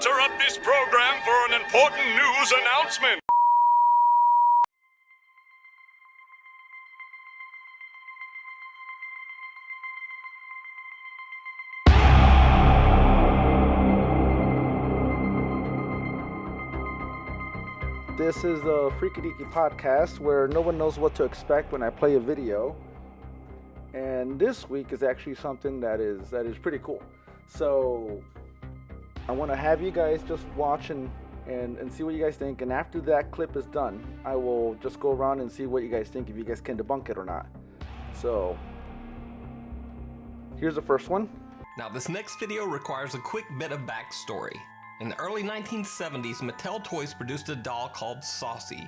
interrupt this program for an important news announcement. This is the Freaky Deaky podcast where no one knows what to expect when I play a video. And this week is actually something that is pretty cool. So I want to have you guys just watch and see what you guys think. And after that clip is done, I will just go around and see what you guys think, if you guys can debunk it or not. So here's the first one. Now this next video requires a quick bit of backstory. In the early 1970s, Mattel Toys produced a doll called Saucy.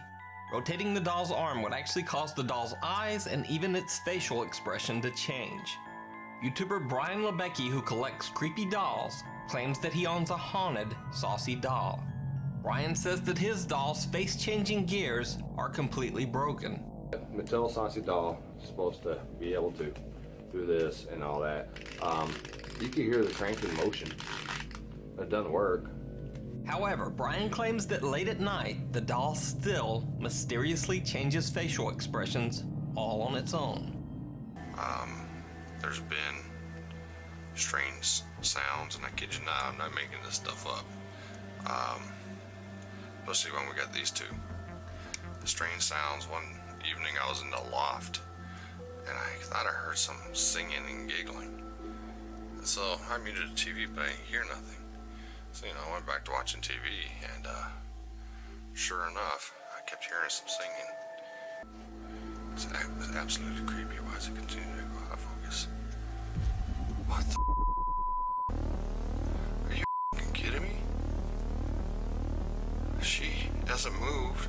Rotating the doll's arm would actually cause the doll's eyes and even its facial expression to change. YouTuber Brian Lebecki, who collects creepy dolls, claims that he owns a haunted Saucy doll. Brian says that his doll's face-changing gears are completely broken. Mattel Saucy doll is supposed to be able to do this and all that. You can hear the crank in motion. It doesn't work. However, Brian claims that late at night, the doll still mysteriously changes facial expressions all on its own. There's been strange sounds, and I kid you not, I'm not making this stuff up. Especially when we got these two. The strange sounds, one evening I was in the loft, and I thought I heard some singing and giggling. And so I muted the TV, but I didn't hear nothing. So, I went back to watching TV, and sure enough, I kept hearing some singing. It was absolutely creepy. Why does it continue to go out of focus? What the? Are you f***ing kidding me? She hasn't moved,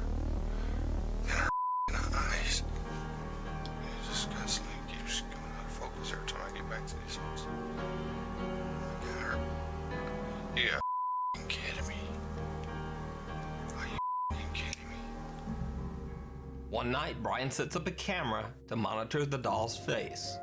and her f***ing eyes. It just constantly keeps going out of focus every time I get back to these ones. Yeah. One night, Brian sets up a camera to monitor the doll's face.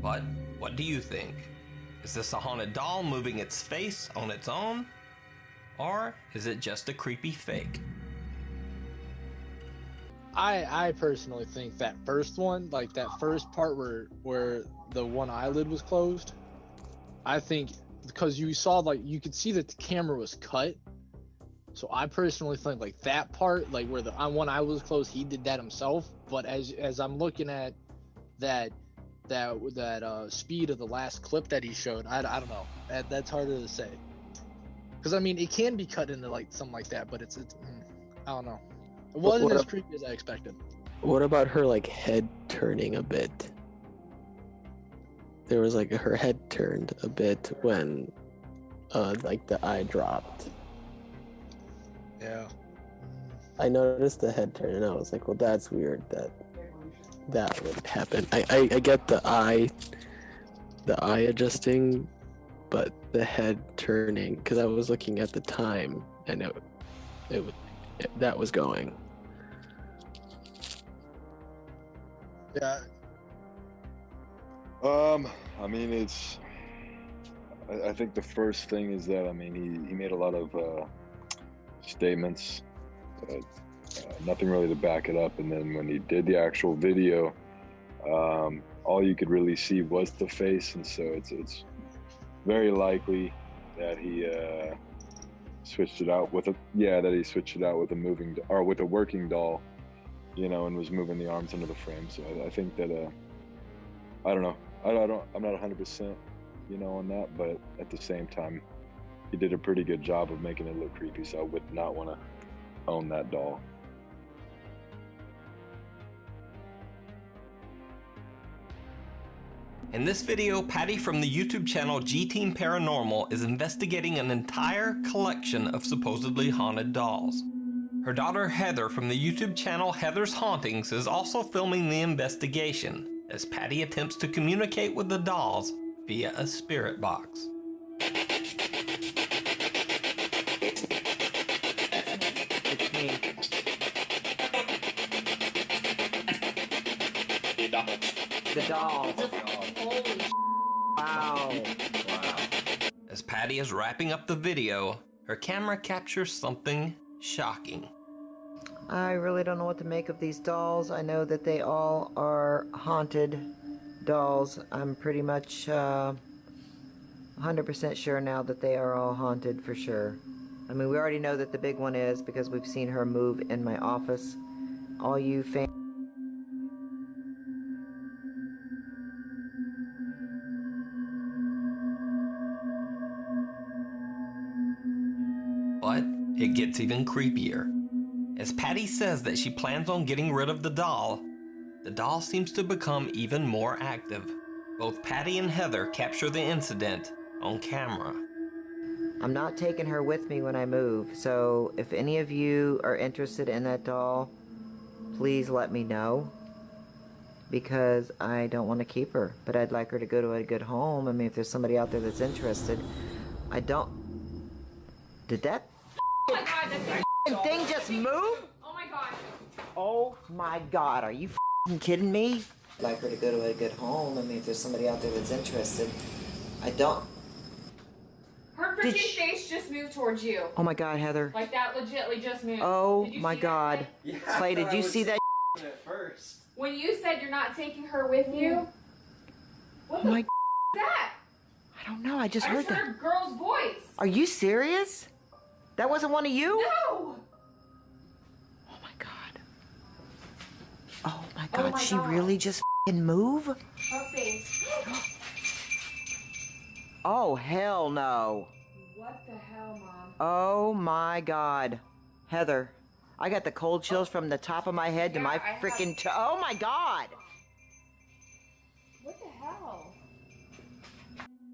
But what do you think? Is this a haunted doll moving its face on its own? Or is it just a creepy fake? I personally think that first one, like that first part where the one eyelid was closed, I think because you saw, like, you could see that the camera was cut. So I personally think like that part, like where the one eye was closed, he did that himself. But as I'm looking at that speed of the last clip that he showed, I don't know. That's harder to say. Because I mean, it can be cut into like something like that, but it's I don't know. It wasn't as creepy as I expected. What about her like head turning a bit? There was like her head turned a bit when like the eye dropped. Yeah. I noticed the head turn and I was like, well, that's weird that would happen. I get the eye adjusting, but the head turning, because I was looking at the time and that was going. Yeah. I mean, I think the first thing is that, I mean, he made a lot of statements, nothing really to back it up. And then when he did the actual video, all you could really see was the face. And so it's very likely that he switched it out with a with a working doll, and was moving the arms under the frame. So I think that I don't know. I'm not 100%, on that, but at the same time, he did a pretty good job of making it look creepy. So I would not want to own that doll. In this video, Patty from the YouTube channel G-Team Paranormal is investigating an entire collection of supposedly haunted dolls. Her daughter Heather from the YouTube channel Heather's Hauntings is also filming the investigation, as Patty attempts to communicate with the dolls via a spirit box. It's me. The doll. Wow. As Patty is wrapping up the video, her camera captures something shocking. I really don't know what to make of these dolls. I know that they all are haunted dolls. I'm pretty much 100% sure now that they are all haunted for sure. I mean, we already know that the big one is because we've seen her move in my office. All you fans. But it gets even creepier. As Patty says that she plans on getting rid of the doll seems to become even more active. Both Patty and Heather capture the incident on camera. I'm not taking her with me when I move, so if any of you are interested in that doll, please let me know, because I don't want to keep her, but I'd like her to go to a good home. I mean, if there's somebody out there that's interested. I don't... Did that Oh my god, that thing just move? Oh my god. Oh my god, are you kidding me? I'd like her to go to a good home. I mean, if there's somebody out there that's interested. I don't... Her Did freaking she- face just moved towards you. Oh my god, Heather. Like that legitly just moved. Oh Did you my see god. that? Clay, did you see that? At first. When you said you're not taking her with you, what the Oh my... is that? I don't know, I just I heard just that. heard a girl's voice. Are you serious? That wasn't one of you? No! Oh my god. Oh my god, my she God. really just move? Her face. Oh hell no. What the hell, Mom? Oh my god. Heather, I got the cold chills from the top of my head to Yeah, my I have- freaking toe. Oh my god. What the hell?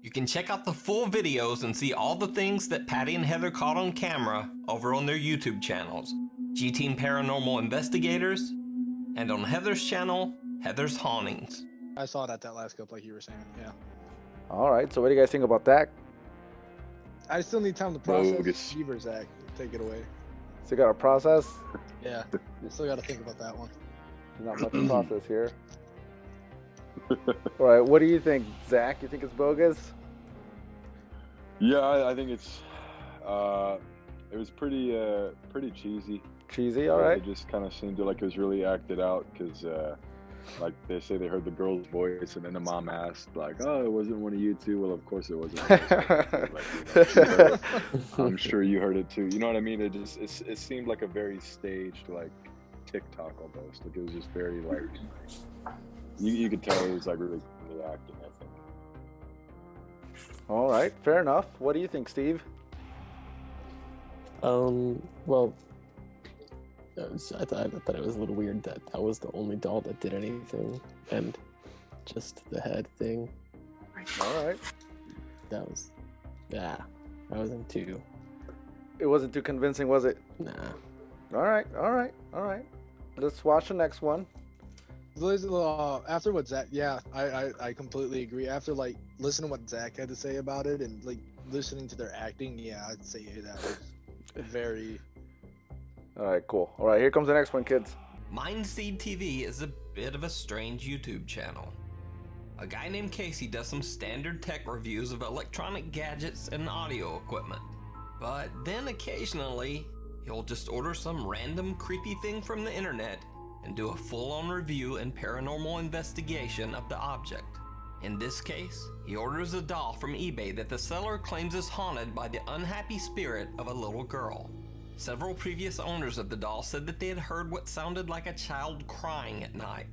You can check out the full videos and see all the things that Patty and Heather caught on camera over on their YouTube channels, G-Team Paranormal Investigators, and on Heather's channel, Heather's Hauntings. I saw it at that last clip, like you were saying. Yeah. All right. So what do you guys think about that? I still need time to process. Bogus. Beaver Zach, take it away. So you got to process. Yeah. I still got to think about that one. Not much to process here. All right. What do you think, Zach? You think it's bogus? Yeah, I think it's it was pretty cheesy. Cheesy. All right. It just kind of seemed like it was really acted out because like they say they heard the girl's voice and then the mom asked like, oh, it wasn't one of you two. Well, of course it wasn't. Like, she heard it. I'm sure you heard it too. You know what I mean? It seemed like a very staged like TikTok almost. Like it was just very like you could tell it was like really acting, I think. All right. Fair enough. What do you think, Steve? Well, I thought it was a little weird that was the only doll that did anything, and just the head thing. All right. That was, yeah, I wasn't too. It wasn't too convincing, was it? Nah. All right. All right. All right. Let's watch the next one. After what Zach, yeah, I completely agree. After like listening to what Zach had to say about it and like listening to their acting, yeah, I'd say that was very. All right. Cool. All right. Here comes the next one, kids. Mindseed TV is a bit of a strange YouTube channel. A guy named Casey does some standard tech reviews of electronic gadgets and audio equipment. But then occasionally, he'll just order some random creepy thing from the internet and do a full-on review and paranormal investigation of the object. In this case, he orders a doll from eBay that the seller claims is haunted by the unhappy spirit of a little girl. Several previous owners of the doll said that they had heard what sounded like a child crying at night,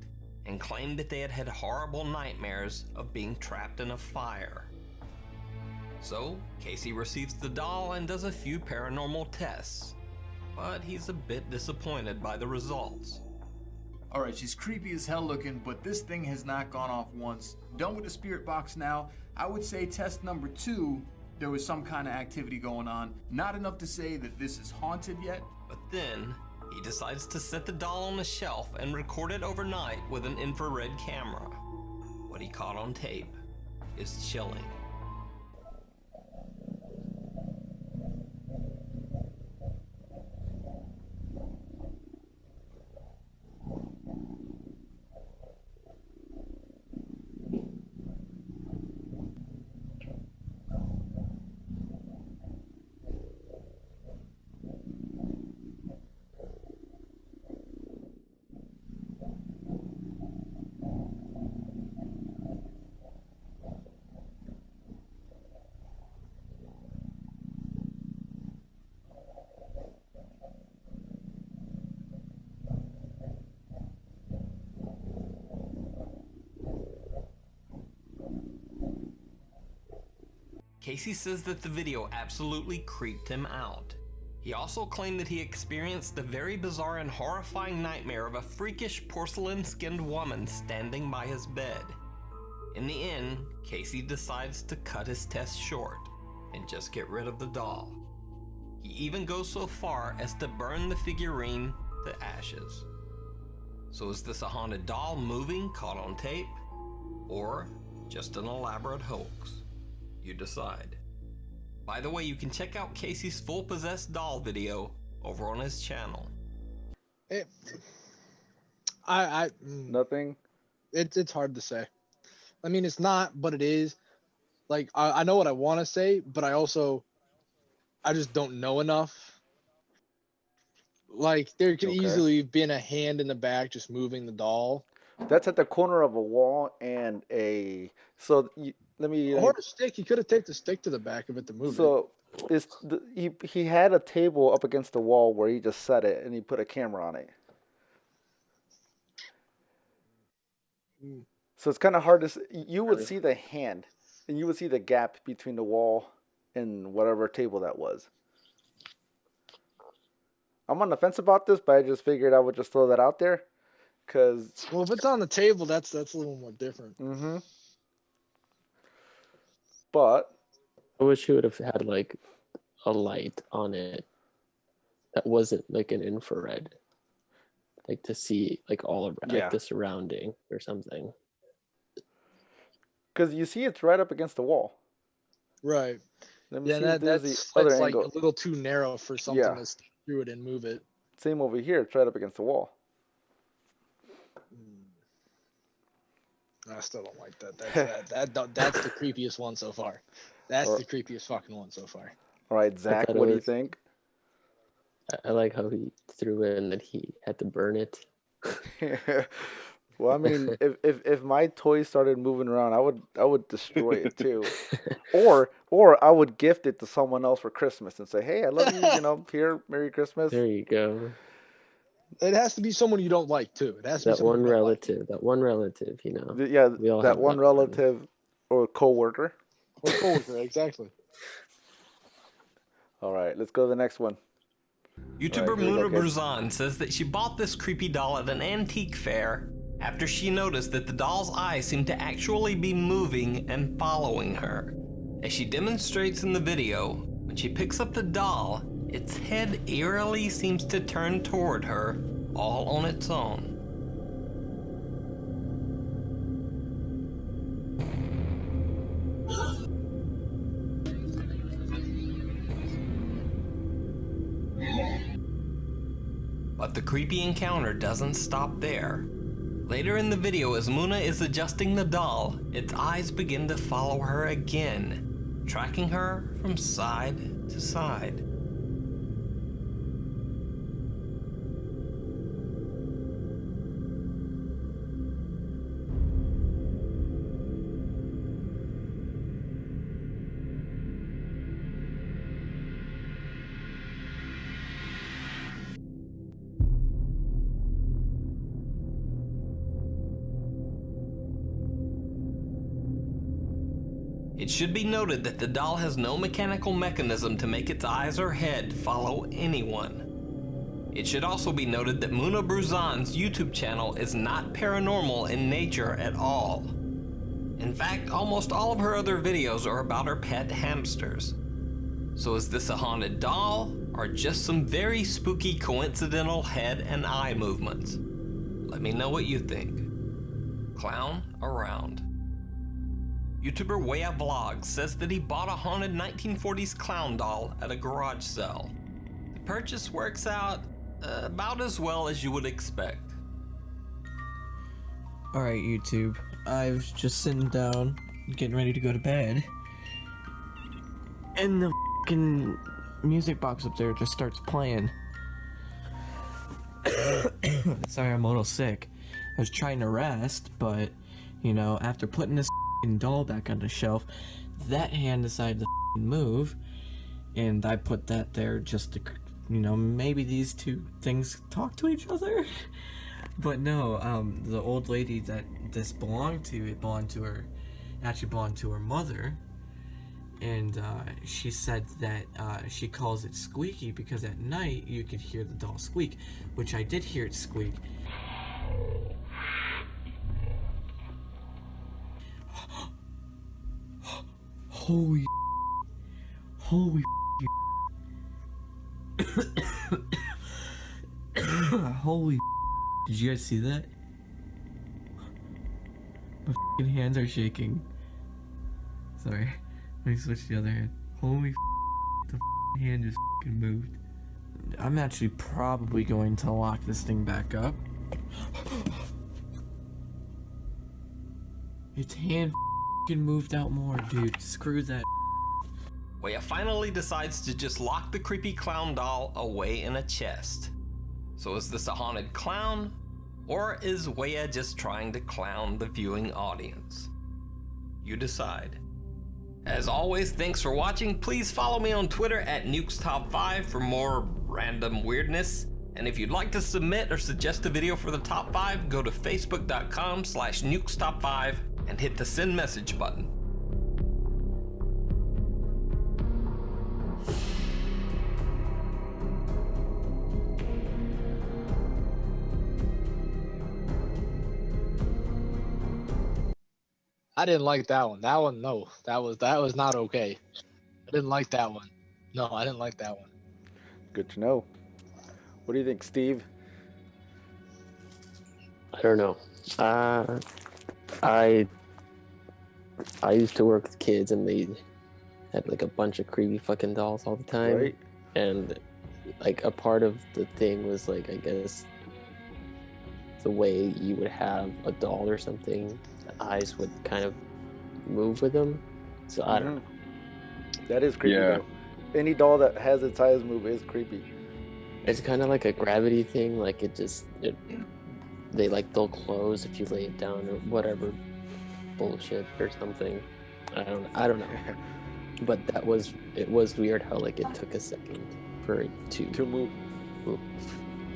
and claimed that they had had horrible nightmares of being trapped in a fire. So, Casey receives the doll and does a few paranormal tests, but he's a bit disappointed by the results. Alright, she's creepy as hell looking, but this thing has not gone off once. Done with the spirit box now. I would say test number 2, there was some kind of activity going on. Not enough to say that this is haunted yet. But then, he decides to set the doll on a shelf and record it overnight with an infrared camera. What he caught on tape is chilling. Casey says that the video absolutely creeped him out. He also claimed that he experienced the very bizarre and horrifying nightmare of a freakish porcelain-skinned woman standing by his bed. In the end, Casey decides to cut his test short and just get rid of the doll. He even goes so far as to burn the figurine to ashes. So is this a haunted doll moving caught on tape, or just an elaborate hoax? You decide. By the way, you can check out Casey's full possessed doll video over on his channel. Nothing. It's hard to say. I mean, it's not, but it is. Like, I know what I want to say, but I just don't know enough. Like, there could easily have been a hand in the back just moving the doll. That's at the corner of a wall and a. So let me. Or a stick. He could have taken the stick to the back of it to move it. So he had a table up against the wall where he just set it and he put a camera on it. So it's kind of hard to. You would see the hand, and you would see the gap between the wall and whatever table that was. I'm on the fence about this, but I just figured I would just throw that out there. Well, if it's on the table, that's a little more different. Mm-hmm. But I wish he would have had like a light on it that wasn't like an infrared, like to see like all around, like the surrounding or something. Because you see, it's right up against the wall. Right. Let me see if there's the other like angle. a little too narrow for something to stick through it and move it. Same over here. It's right up against the wall. I still don't like that. That's the creepiest one so far. That's the creepiest fucking one so far. All right, Zach, what do you think? I like how he threw in that he had to burn it. Well, I mean, if my toy started moving around, I would destroy it too, or I would gift it to someone else for Christmas and say, "Hey, I love you. Here, Merry Christmas." There you go. It has to be someone you don't like too. It has to be that one relative. That one relative, Yeah, that one relative or coworker. Or coworker, exactly. All right, let's go to the next one. YouTuber Muna Bruzan says that she bought this creepy doll at an antique fair after she noticed that the doll's eyes seemed to actually be moving and following her. As she demonstrates in the video, when she picks up the doll, its head eerily seems to turn toward her, all on its own. But the creepy encounter doesn't stop there. Later in the video, as Muna is adjusting the doll, its eyes begin to follow her again, tracking her from side to side. It should be noted that the doll has no mechanical mechanism to make its eyes or head follow anyone. It should also be noted that Muna Bruzan's YouTube channel is not paranormal in nature at all. In fact, almost all of her other videos are about her pet hamsters. So is this a haunted doll, or just some very spooky coincidental head and eye movements? Let me know what you think. Clown around. YouTuber Wea Vlogs says that he bought a haunted 1940s clown doll at a garage sale. The purchase works out about as well as you would expect. Alright, YouTube. I was just sitting down, getting ready to go to bed, and the fucking music box up there just starts playing. Sorry, I'm a little sick. I was trying to rest, but, you know, after putting this doll back on the shelf, that hand decided to move, and I put that there just to, you know, maybe these two things talk to each other. But no, the old lady that this belonged to, it belonged to her, actually belonged to her mother, and she said that she calls it squeaky because at night you could hear the doll squeak, which I did hear it squeak. Holy holy did you guys see that? My fucking hands are shaking. Sorry, let me switch the other hand. Holy the hand just fucking moved. I'm actually probably going to lock this thing back up. Its hand fucking moved out more, dude. Screw that. Wea finally decides to just lock the creepy clown doll away in a chest. So is this a haunted clown, or is Wea just trying to clown the viewing audience? You decide. As always, thanks for watching. Please follow me on Twitter at NukesTop5 for more random weirdness. And if you'd like to submit or suggest a video for the top 5, go to facebook.com/NukesTop5 and hit the send message button. I didn't like that one. That one, no. That was not okay. I didn't like that one. No, I didn't like that one. Good to know. What do you think, Steve? I don't know. I used to work with kids, and they had like a bunch of creepy fucking dolls all the time. Right. And like a part of the thing was like, I guess, the way you would have a doll or something, the eyes would kind of move with them. So I don't know. That is creepy, though. Any doll that has its eyes move is creepy. It's kind of like a gravity thing. Like they'll close if you lay it down or whatever bullshit or something. I don't know. But it was weird how like it took a second for it to move.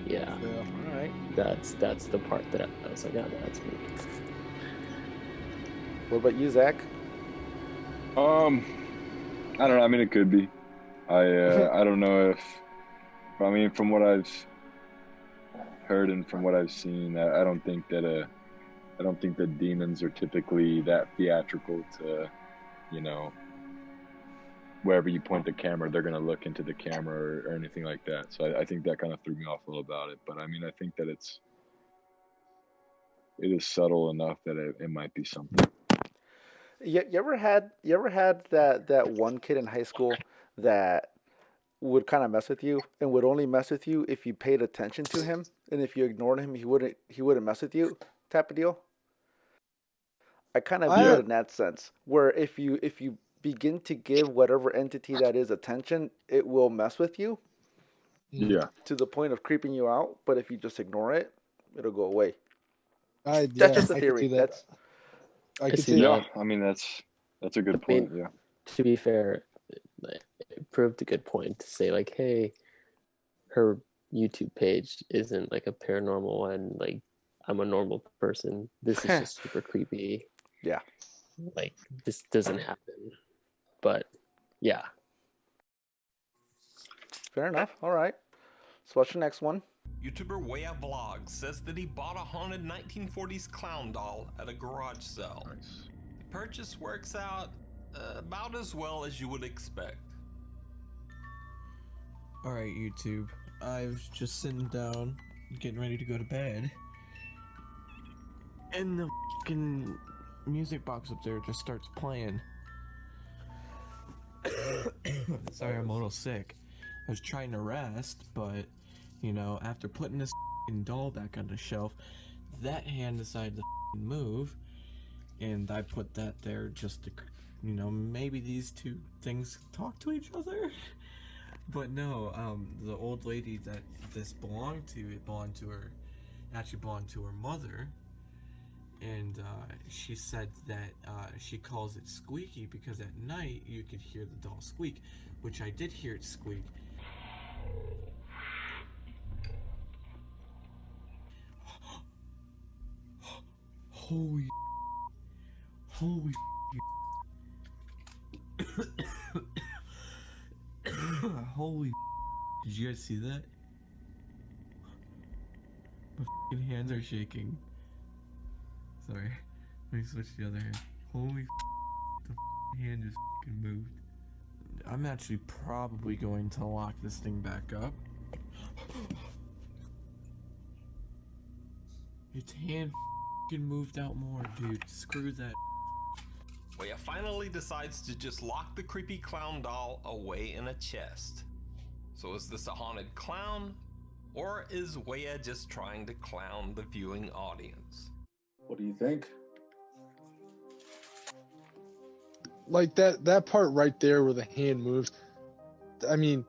Yeah. All right. That's the part that I was like, oh, that's weird. What about you, Zach? I don't know. I mean, it could be. I don't know if. I mean, from what I've heard and from what I've seen, I don't think that demons are typically that theatrical to, you know, wherever you point the camera, they're gonna look into the camera or anything like that. So I think that kind of threw me off a little about it. But I mean, I think that it is subtle enough that it might be something. You ever had that one kid in high school that would kind of mess with you and would only mess with you if you paid attention to him, and if you ignored him, he wouldn't mess with you, type of deal? I kind of view it in that sense, where if you begin to give whatever entity that is attention, it will mess with you. Yeah. To the point of creeping you out, but if you just ignore it, it'll go away. That's just a theory. I can see that. I mean, that's a good point. Yeah. To be fair, it proved a good point to say like, hey, her YouTube page isn't like a paranormal one. Like, I'm a normal person. This is just super creepy. Yeah. Like, this doesn't happen. But yeah. Fair enough. All right. So what's the next one? YouTuber Wea Vlogs says that he bought a haunted 1940s clown doll at a garage sale. Nice. The purchase works out about as well as you would expect. Alright, YouTube. I was just sitting down, getting ready to go to bed. And the fucking music box up there just starts playing. Sorry, I'm a little sick. I was trying to rest, but, you know, after putting this doll back on the shelf, that hand decided to move, and I put that there just to, you know, maybe these two things talk to each other. But no, the old lady that this belonged to, actually belonged to her mother. And she said that she calls it squeaky because at night you could hear the doll squeak, which I did hear it squeak. Holy holy did you guys see that? My fucking hands are shaking. Sorry, let me switch to the other hand. Holy the hand just moved. I'm actually probably going to lock this thing back up. Its hand moved out more, dude. Screw that. Wea finally decides to just lock the creepy clown doll away in a chest. So is this a haunted clown, or is Wea just trying to clown the viewing audience? What do you think? Like that part right there where the hand moves. I mean,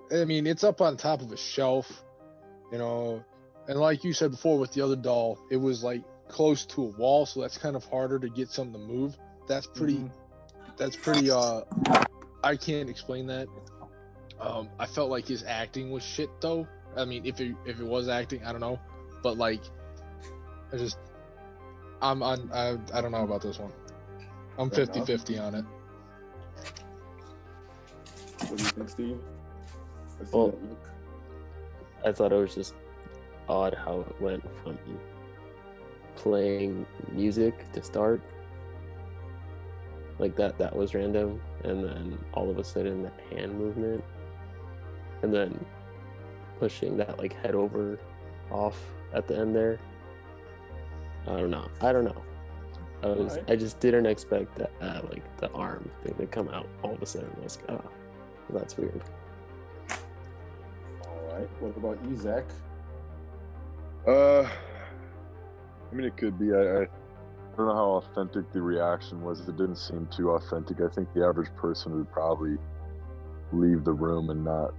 it's up on top of a shelf, you know, and like you said before with the other doll, it was like close to a wall, so that's kind of harder to get something to move. That's pretty. I can't explain that. I felt like his acting was shit though. I mean, if it was acting, I don't know, but like, I don't know about this one. I'm 50-50 on it. What do you think, Steve? Well, I thought it was just odd how it went from playing music to start. Like that was random, and then all of a sudden that hand movement, and then pushing that like head over off at the end there. I don't know. I just didn't expect that like the arm thing to come out all of a sudden. I was like, oh, that's weird. All right. What about you, Zach? I mean, it could be. I don't know how authentic the reaction was. It didn't seem too authentic. I think the average person would probably leave the room and not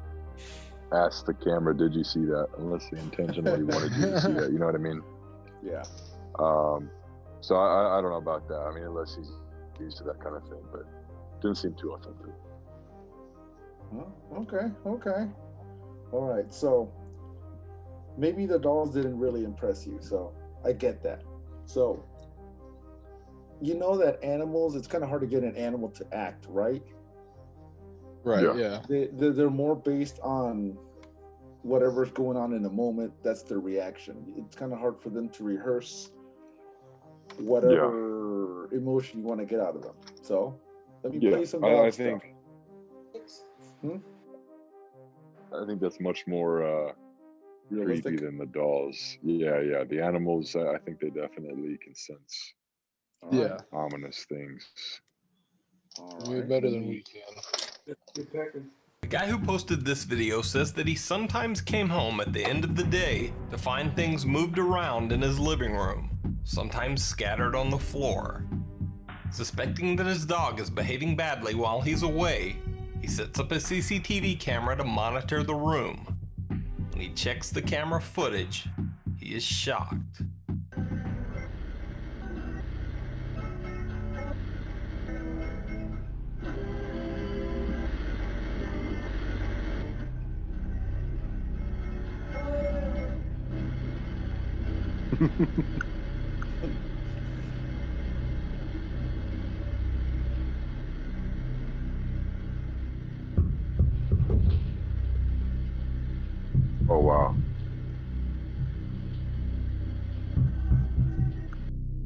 ask the camera, "Did you see that?" Unless they intentionally wanted you to see that. You know what I mean? Yeah. So I don't know about that. I mean, unless he's used to that kind of thing, but it didn't seem too authentic. Okay. All right. So maybe the dolls didn't really impress you. So I get that. So you know that animals, it's kind of hard to get an animal to act, right? Right. Yeah. They're more based on whatever's going on in the moment. That's their reaction. It's kind of hard for them to rehearse whatever emotion you want to get out of them. So let me play some dog stuff. I think that's much more creepy than the dolls. Yeah. The animals, I think they definitely can sense ominous things. Way better than we can. The guy who posted this video says that he sometimes came home at the end of the day to find things moved around in his living room, sometimes scattered on the floor. Suspecting that his dog is behaving badly while he's away, he sets up a CCTV camera to monitor the room. When he checks the camera footage, he is shocked.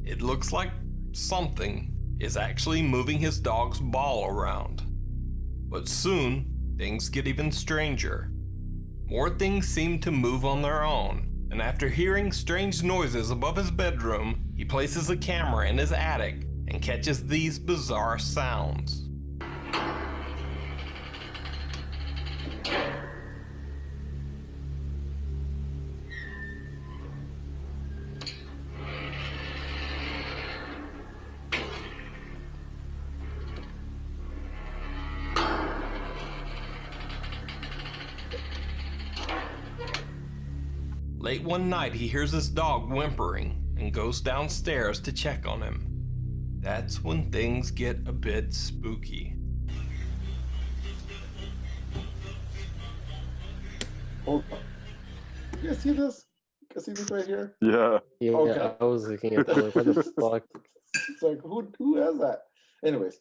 It looks like something is actually moving his dog's ball around. But soon, things get even stranger. More things seem to move on their own, and after hearing strange noises above his bedroom, he places a camera in his attic and catches these bizarre sounds. Late one night, he hears his dog whimpering and goes downstairs to check on him. That's when things get a bit spooky. Oh, you guys see this? You guys see this right here? Yeah. Yeah, Okay. I was looking at that. Like, what the fuck? It's like, who has that? Anyways.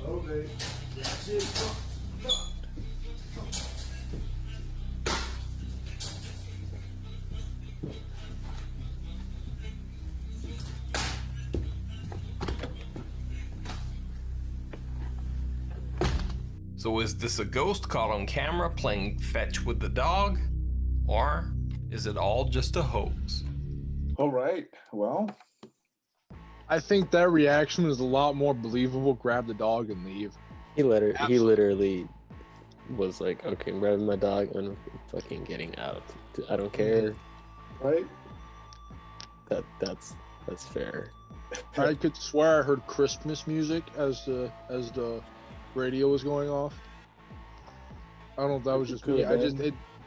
Okay. That's it. So is this a ghost caught on camera playing fetch with the dog? Or is it all just a hoax? All right. Well, I think that reaction was a lot more believable. Grab the dog and leave. He literally was like, okay, I'm grabbing my dog and I'm fucking getting out. I don't care. Right? That's fair. I could swear I heard Christmas music as the radio was going off. I don't know if that was just me.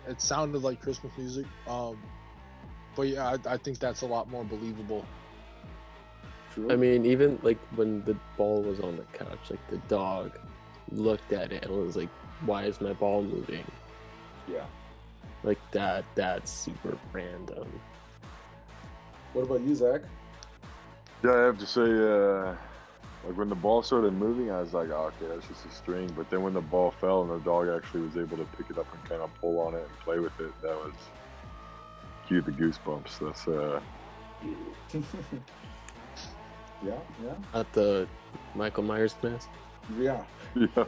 It sounded like Christmas music. But yeah, I think that's a lot more believable. I mean, even like when the ball was on the couch, like the dog looked at it and was like, why is my ball moving? Yeah. Like that's super random. What about you, Zach? Yeah, I have to say, like when the ball started moving, I was like, oh, okay, that's just a string. But then when the ball fell and the dog actually was able to pick it up and kind of pull on it and play with it, that was cue the goosebumps. That's Yeah. At the Michael Myers mask. Yeah. Yeah.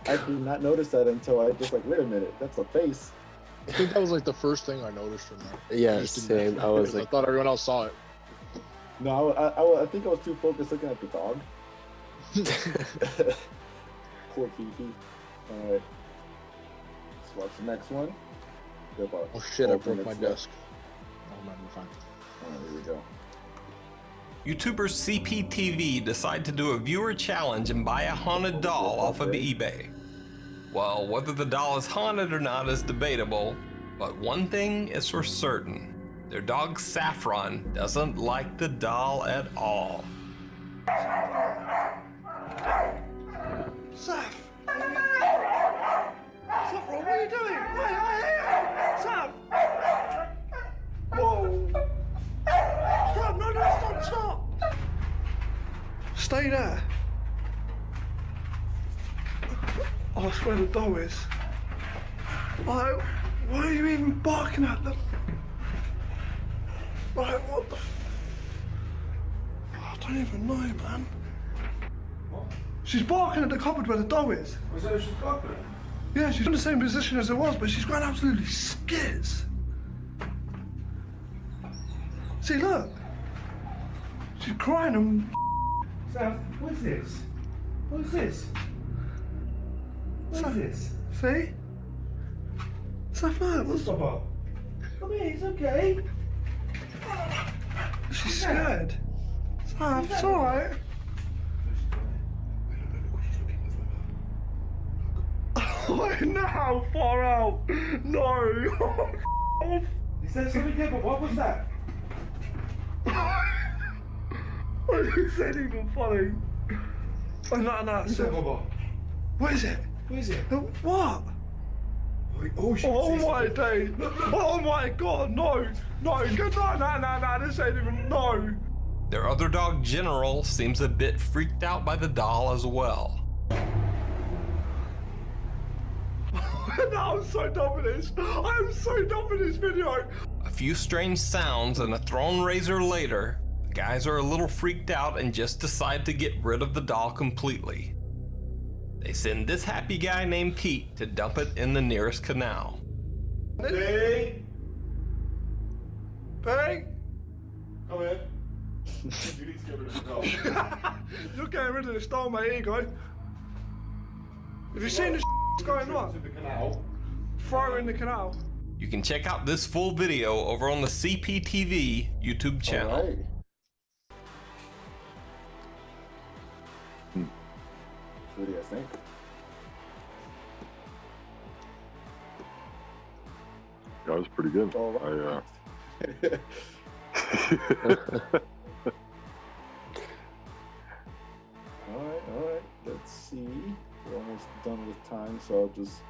I did not notice that until I just like, wait a minute, that's a face. I think that was like the first thing I noticed from that. Yeah, Just didn't- same. I was I like, thought everyone else saw it. No, I think I was too focused looking at the dog. Poor Fifi. All right. Let's watch the next one. Oh shit! I broke my desk. Oh man, we're fine. All right, here we go. YouTubers CPTV decide to do a viewer challenge and buy a haunted doll off of eBay. Well, whether the doll is haunted or not is debatable, but one thing is for certain. Their dog Saffron doesn't like the doll at all. Saf! Saffron, what are you doing? Hey! Saf! Whoa! Stop! No, stop! Stay there. Oh, that's where the doll is. Like, why are you even barking at them? Like, what the I don't even know, man. What? She's barking at the cupboard where the doll is. Was that what she's barking at? Yeah, she's in the same position as it was, but she's going absolutely skits. See, look. She's crying and... Sam, what is this? What is this? What is this? See? Saf, look. What's up? Come here, it's okay. She's scared. Saf, it's alright. Oh, no, how far out? No. Is there something here? But what was that? This ain't even funny. Oh, no, Saf. What is it? What is it? What? Oh my days! Oh my god, no! No, this ain't even, no! Their other dog, General, seems a bit freaked out by the doll as well. No, I'm so done with this. I'm so done with this video. A few strange sounds and a thrown razor later, the guys are a little freaked out and just decide to get rid of the doll completely. They send this happy guy named Pete to dump it in the nearest canal. Pete? Pete? Come here. You need to get rid of the doll. You're getting rid of the doll, mate. Here you go. Have you seen the that's going on? Throw her in the canal. You can check out this full video over on the CPTV YouTube channel. All right. What do you guys think? That was pretty good. All right. Let's see. We're almost done with time, so I'll just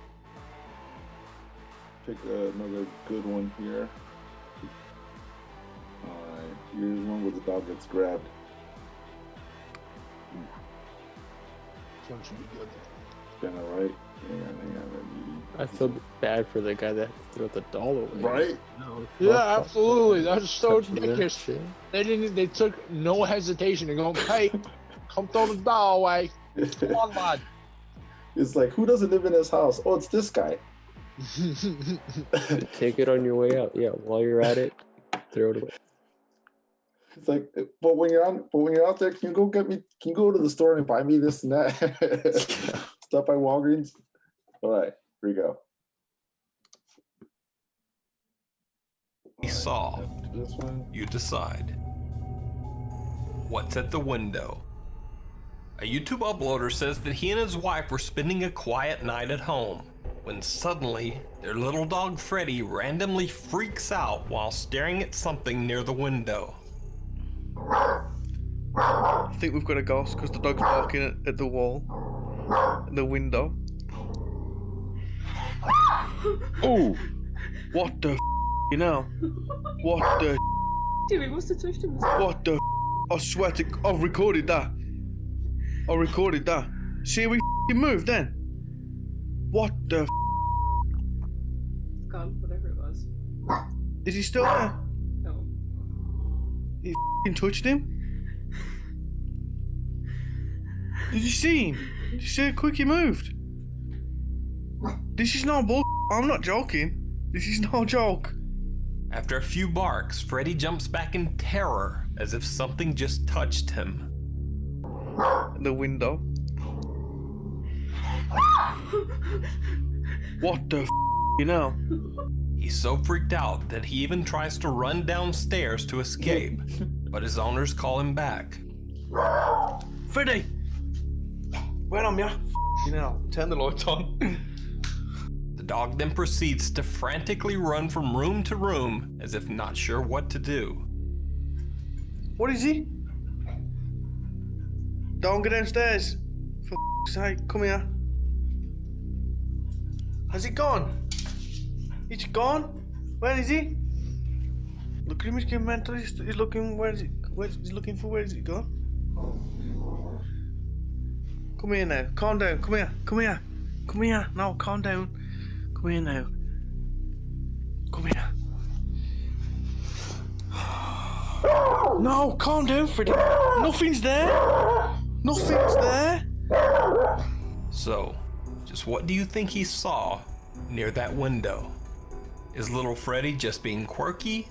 pick another good one here. All right, here's one where the dog gets grabbed. This one should be good. Kinda right. Hang on. I feel bad for the guy that threw the doll away. Right? No, Yeah, absolutely. That's so touching that ridiculous. shit. They took no hesitation to go, hey, come throw the doll away. Come on, lad. It's like, who doesn't live in his house? Oh, it's this guy. Take it on your way out. Yeah, while you're at it, throw it away. It's like, but when you're out there, can you go to the store and buy me this and that? Stuff by Walgreens. All right, here we go. Solved. This one. You decide. What's at the window? A YouTube uploader says that he and his wife were spending a quiet night at home when suddenly their little dog Freddy randomly freaks out while staring at something near the window. I think we've got a ghost because the dog's barking at the wall, at the window. Oh, what the you know? What the Dude, we must have touched him. What the I swear to I've recorded that. See how we moved then? What the Gone, whatever it was. Is he still there? No. You touched him? Did you see him? Did you see how quick he moved? This is not bull. I'm not joking. This is no joke. After a few barks, Freddy jumps back in terror as if something just touched him. The window. What the you know? He's so freaked out that he even tries to run downstairs to escape, but his owners call him back. Freddy! Where am ya? You know, turn the lights on. The dog then proceeds to frantically run from room to room as if not sure what to do. What is he? Don't go downstairs. For sake, come here. Has he gone? He's gone? Where is he? Look at him, he's getting mental. He's looking, where is he? He's looking for, where is he gone? Come here now, calm down, come here. No, calm down. Come here now. Come here. No, calm down, Freddy. Nothing's there. So, just what do you think he saw near that window? Is little Freddy just being quirky?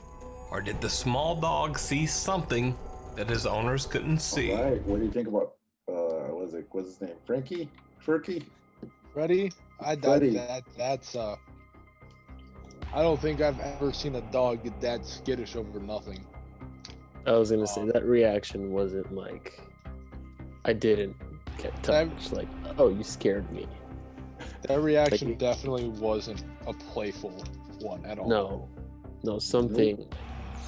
Or did the small dog see something that his owners couldn't see? All right, what do you think about, what's his name? Frankie? Freddy? Freddy? Freddy. That's I don't think I've ever seen a dog get that skittish over nothing. I was gonna say that reaction wasn't like I didn't get touched. Like, oh, you scared me. That reaction definitely wasn't a playful one at all. No, something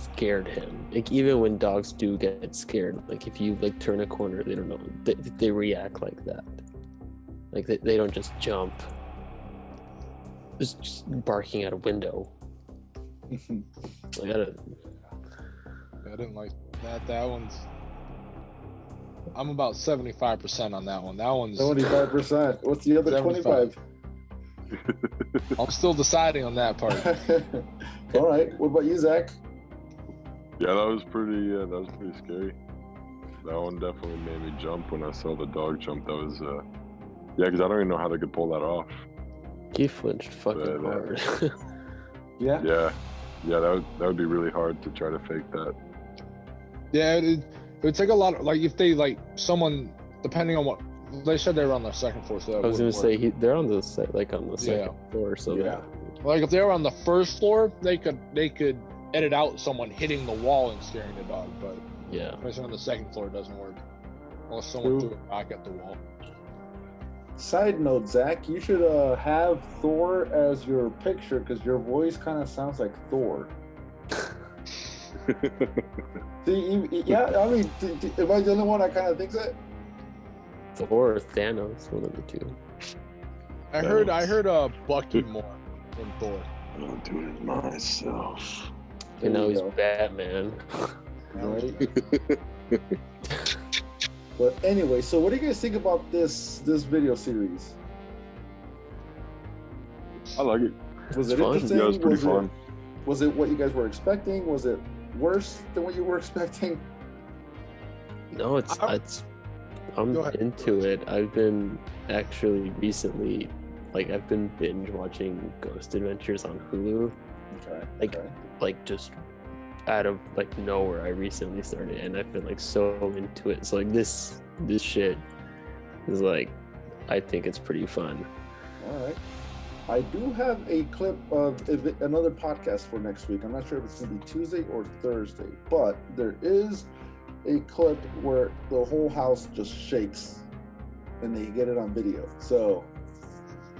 scared him. Like even when dogs do get scared, like if you like turn a corner, they don't know. They react like that. Like they don't just jump. Just barking at a window. Like I didn't like That one's. I'm about 75% on that one. That one's 75%. What's the other 25? I'm still deciding on that part. All right. What about you, Zach? Yeah, that was pretty scary. That one definitely made me jump when I saw the dog jump. That was yeah, because I don't even know how they could pull that off. He flinched fucking hard. Yeah. Yeah, that would be really hard to try to fake that. Yeah, it would take a lot of, like, if they, like, someone, depending on what, they said they were on the second floor, so that I was gonna wouldn't say work. they're on the second floor, so Yeah. Like, if they were on the first floor, they could edit out someone hitting the wall and scaring the dog, but yeah, especially on the second floor, it doesn't work unless someone True. threw it back at the wall. Side note, Zach, you should have Thor as your picture because your voice kind of sounds like Thor. See, yeah, I mean, am I the only one that kind of thinks that? Thor or Thanos, one of the two. I heard Bucky more than Thor. I'll do it myself. And now he's Batman. Right. But anyway, so what do you guys think about this video series? I like it. Was it fun. interesting? Yeah, it was pretty fun. Was it what you guys were expecting? Was it worse than what you were expecting? No, I'm into it. I've been actually recently, like, I've been binge watching Ghost Adventures on Hulu. Okay. Like just out of like nowhere, I recently started, and I've been like so into it. So like this shit is like, I think it's pretty fun. All right. I do have a clip of another podcast for next week. I'm not sure if it's going to be Tuesday or Thursday, but there is a clip where the whole house just shakes and they get it on video. So,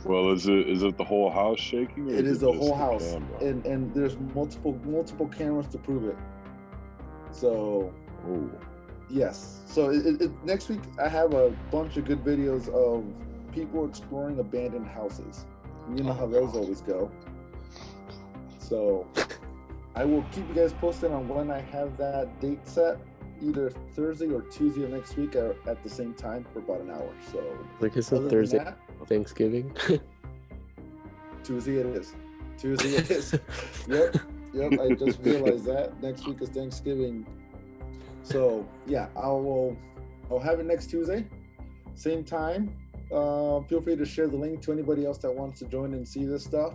well, is it the whole house shaking? Or it is the just whole house, camera? and there's multiple cameras to prove it. So, yes. So next week I have a bunch of good videos of people exploring abandoned houses. You know how those always go. So I will keep you guys posted on when I have that date set, either Thursday or Tuesday of next week at the same time for about an hour. So like, is it Thursday Thanksgiving? Tuesday it is. Yep. I just realized that next week is Thanksgiving. So yeah, I'll have it next Tuesday, same time. Feel free to share the link to anybody else that wants to join and see this stuff.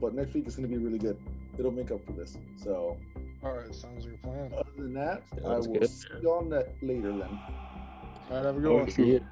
But next week is going to be really good. It'll make up for this. So, all right, sounds like a plan. Other than that, I will good, see you on that later then. All right, have a good one. See you.